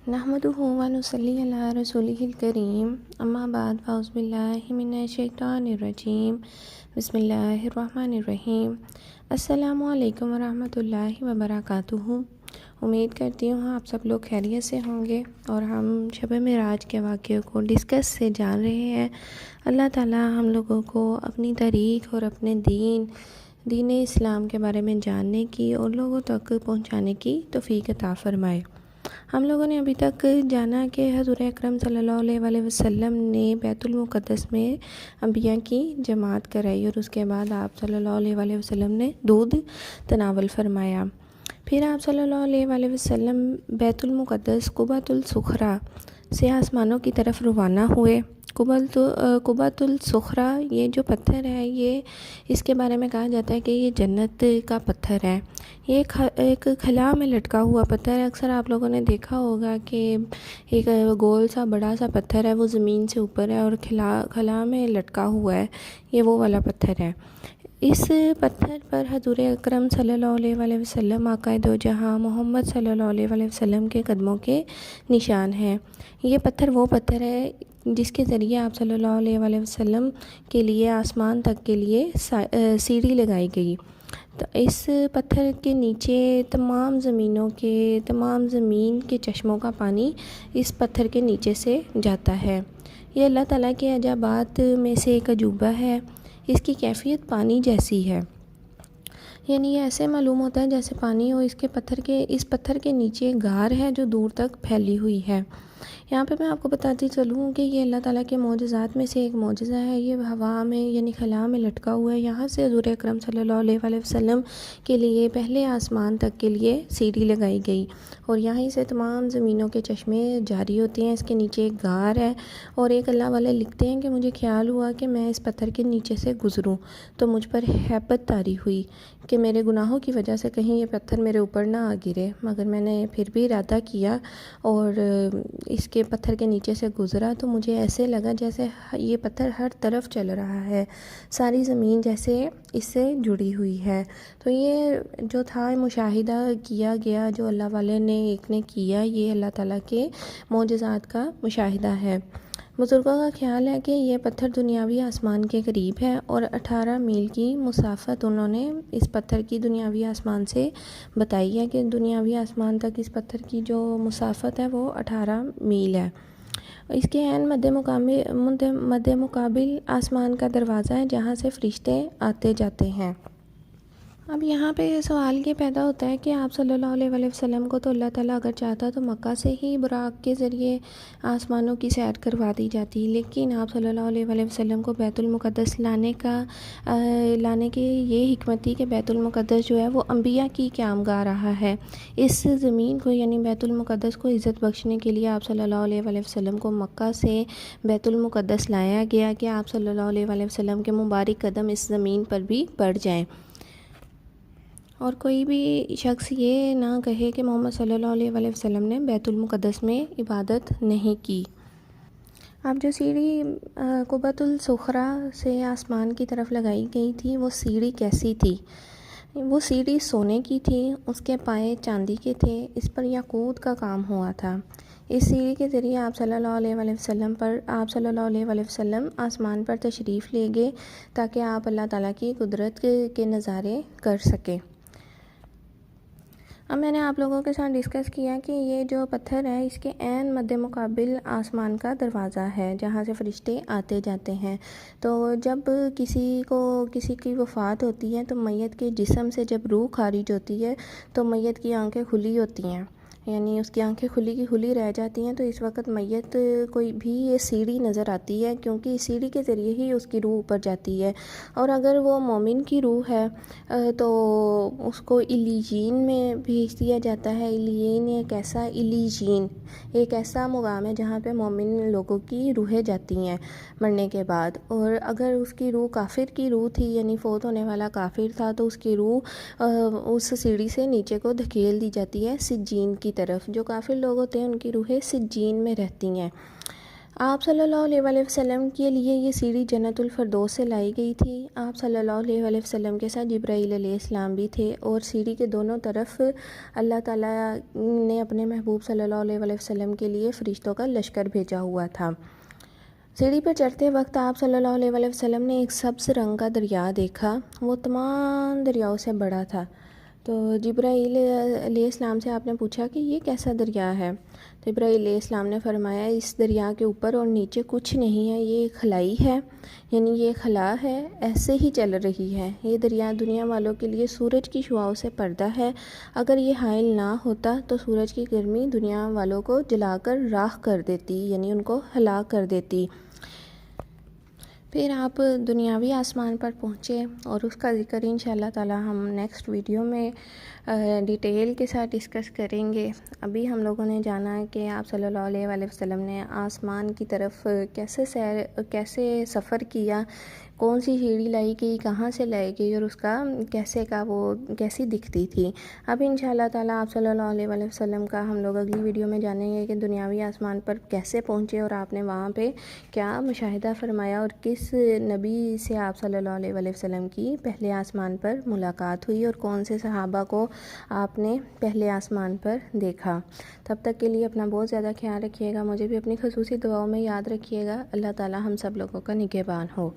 नहमदुहु व नुसल्ली अला रसूलिहिल करीम अम्मा बाद फ़ाउज़ु बिल्लाहि मिनश शैतानिर रजीम बिस्मिल्लाहिर रहमानिर रहीम। अस्सलामु अलैकुम व रहमतुल्लाहि व बरकातुहू। उम्मीद करती हूँ आप सब लोग खैरियत से होंगे और हम शब मेराज के वाक़े को डिस्कस से जान रहे हैं। अल्लाह ताला हम लोगों को अपनी तारीख़ और अपने दीन इस्लाम के बारे में जानने की और लोगों तक पहुँचाने की तौफ़ीक़ अता फ़रमाए। हम लोगों ने अभी तक जाना कि हज़ूर अकरम सल्लल्लाहु अलैहि वसल्लम ने बैतुल मुक़द्दस में अंबिया की जमात कराई और उसके बाद आप सल्लल्लाहु अलैहि वसल्लम ने दूध तनावल फरमाया। फिर आप सल्लल्लाहु अलैहि वसल्लम बैतुल मुक़द्दस कुबातुल सुखरा से आसमानों की तरफ रवाना हुए। कुबातुल सुखरा ये जो पत्थर है, ये इसके बारे में कहा जाता है कि ये जन्नत का पत्थर है। ये एक खला में लटका हुआ पत्थर है। अक्सर आप लोगों ने देखा होगा कि एक गोल सा बड़ा सा पत्थर है, वो ज़मीन से ऊपर है और खला में लटका हुआ है। ये वो वाला पत्थर है। इस पत्थर पर हज़ूर अकरम सल्लल्लाहु अलैहि वसल्लम आक़ाए दो जहाँ मोहम्मद सल्लल्लाहु अलैहि वसल्लम के कदमों के निशान हैं। ये पत्थर वो पत्थर है जिसके ज़रिए आप सल्लल्लाहु अलैहि वसल्लम के लिए आसमान तक के लिए सीढ़ी लगाई गई। तो इस पत्थर के नीचे तमाम ज़मीन के चश्मों का पानी इस पत्थर के नीचे से जाता है। ये अल्लाह ताला के अजाबात में से एक अजूबा है। इसकी कैफ़ियत पानी जैसी है, यानी ये ऐसे मालूम होता है जैसे पानी हो। इस पत्थर के नीचे गार है जो दूर तक फैली हुई है। यहाँ पे मैं आपको बताती चलूँ कि ये अल्लाह ताला के मौजज़ात में से एक मौजज़ा है। ये हवा में यानी खला में लटका हुआ है। यहाँ से हज़ूर अकरम सल्लल्लाहु अलैहि वसल्लम के लिए पहले आसमान तक के लिए सीढ़ी लगाई गई और यहीं से तमाम ज़मीनों के चश्मे जारी होते हैं। इसके नीचे एक गार है और एक अल्लाह वाले लिखते हैं कि मुझे ख्याल हुआ कि मैं इस पत्थर के नीचे से गुज़रूँ तो मुझ पर हैबत तारी हुई कि मेरे गुनाहों की वजह से कहीं ये पत्थर मेरे ऊपर ना आ गिरे, मगर मैंने फिर भी इरादा किया और इसके पत्थर के नीचे से गुज़रा तो मुझे ऐसे लगा जैसे ये पत्थर हर तरफ चल रहा है, सारी ज़मीन जैसे इससे जुड़ी हुई है। तो ये जो था मुशाहिदा किया गया, जो अल्लाह वाले ने एक ने किया, ये अल्लाह ताला के मौजज़ात का मुशाहिदा है। बुज़ुर्गों का ख्याल है कि ये पत्थर दुनियावी आसमान के करीब है और 18 मील की मुसाफ़त उन्होंने इस पत्थर की दुनियावी आसमान से बताई है कि दुनियावी आसमान तक इस पत्थर की जो मुसाफ़त है वो 18 मील है। इसके ऐन मद्दे मुकाबिल आसमान का दरवाज़ा है जहाँ से फ़रिश्ते आते जाते हैं। अब यहाँ पे सवाल ये पैदा होता है कि आप सल्लल्लाहु अलैहि वसल्लम को तो अल्लाह ताला अगर चाहता तो मक्का से ही बुराक के ज़रिए आसमानों की सैर करवा दी जाती, लेकिन आप सल्लल्लाहु अलैहि वसल्लम को बैतुल मुक़द्दस लाने की ये हिकमत थी कि बैतुल मुक़द्दस जो है वो अंबिया की क़यामगाह रहा है। इस ज़मीन को यानी बैतुल मुक़द्दस को इज़्ज़त बख्शने के लिए आप सल्लल्लाहु अलैहि वसल्लम को मक्का से बैतुल मुक़द्दस लाया गया कि आप सल्लल्लाहु अलैहि वसल्लम के मुबारक कदम इस ज़मीन पर भी पड़ जाएँ और कोई भी शख्स ये ना कहे कि मोहम्मद सल्लल्लाहु अलैहि वसल्लम ने बैतुल मुक़द्दस में इबादत नहीं की। अब जो सीढ़ी कुबातुल सुखरा से आसमान की तरफ लगाई गई थी, वो सीढ़ी कैसी थी? वो सीढ़ी सोने की थी, उसके पाए चांदी के थे, इस पर याकूत का काम हुआ था। इस सीढ़ी के ज़रिए आप सल्लल्लाहु अलैहि वसल्लम आसमान पर तशरीफ़ ले गए ताकि आप अल्लाह ताला की कुदरत के नज़ारे कर सकें। अब मैंने आप लोगों के साथ डिस्कस किया कि ये जो पत्थर है इसके ऐन मद्दे मुकाबिल आसमान का दरवाज़ा है जहाँ से फ़रिश्ते आते जाते हैं। तो जब किसी की वफ़ात होती है तो मैयत के जिस्म से जब रूह खारिज होती है तो मैयत की आंखें खुली होती हैं, यानी उसकी आंखें खुली की खुली रह जाती हैं। तो इस वक्त मैयत कोई भी ये सीढ़ी नज़र आती है क्योंकि इस सीढ़ी के ज़रिए ही उसकी रूह ऊपर जाती है। और अगर वो मोमिन की रूह है तो उसको इलीजीन में भेज दिया जाता है। इलीजीन एक ऐसा मुकाम है जहाँ पे मोमिन लोगों की रूहें जाती हैं मरने के बाद। और अगर उसकी रूह काफिर की रूह थी, यानी फ़ौत होने वाला काफिर था, तो उसकी रूह उस सीढ़ी से नीचे को धकेल दी जाती है सिज्जीन की तरफ। जो काफिर लोग होते हैं उनकी रूहें सिज्जीन में रहती हैं। आप सल्लल्लाहु अलैहि वसल्लम के लिए ये सीढ़ी जन्नतुल फ़िरदौस से लाई गई थी। आप सल्लल्लाहु अलैहि वसल्लम के साथ जिब्राईल अलैहिस्सलाम भी थे और सीढ़ी के दोनों तरफ अल्लाह ताला ने अपने महबूब सल्लल्लाहु अलैहि वसल्लम के लिए फ़रिश्तों का लश्कर भेजा हुआ था। सीढ़ी पर चढ़ते वक्त आप सल्लल्लाहु अलैहि वसल्लम ने एक सब्ज़ रंग का दरिया देखा। वो तमाम दरियाओं से बड़ा था। तो जिब्राईल अलैहिस्सलाम से आपने पूछा कि ये कैसा दरिया है। तो जिब्राईल अलैहिस्सलाम ने फरमाया, इस दरिया के ऊपर और नीचे कुछ नहीं है, ये खलाई है, यानी ये खला है, ऐसे ही चल रही है। ये दरिया दुनिया वालों के लिए सूरज की शुआओं से पर्दा है। अगर ये हाइल ना होता तो सूरज की गर्मी दुनिया वालों को जलाकर राख कर देती, यानी उनको हलाक कर देती। फिर आप दुनियावी आसमान पर पहुँचे और उसका ज़िक्र इंशाअल्लाह ताला हम नेक्स्ट वीडियो में डिटेल के साथ डिस्कस करेंगे। अभी हम लोगों ने जाना है कि आप सल्लल्लाहु अलैहि वसल्लम ने आसमान की तरफ कैसे सफ़र किया, कौन सी सीढ़ी लाई गई, कहाँ से लाई गई और उसका कैसी दिखती थी। अब इंशाअल्लाह ताला आप सल्लल्लाहु अलैहि वसल्लम का हम लोग अगली वीडियो में जानेंगे कि दुनियावी आसमान पर कैसे पहुँचे और आपने वहाँ पे क्या मुशाहिदा फरमाया और किस नबी से आप सल्लल्लाहु अलैहि वसल्लम की पहले आसमान पर मुलाकात हुई और कौन से सहाबा को आपने पहले आसमान पर देखा। तब तक के लिए अपना बहुत ज़्यादा ख्याल रखिएगा। मुझे भी अपनी ख़ुसूसी दुआओं में याद रखिएगा। अल्लाह ताला हम सब लोगों का निगहबान हो।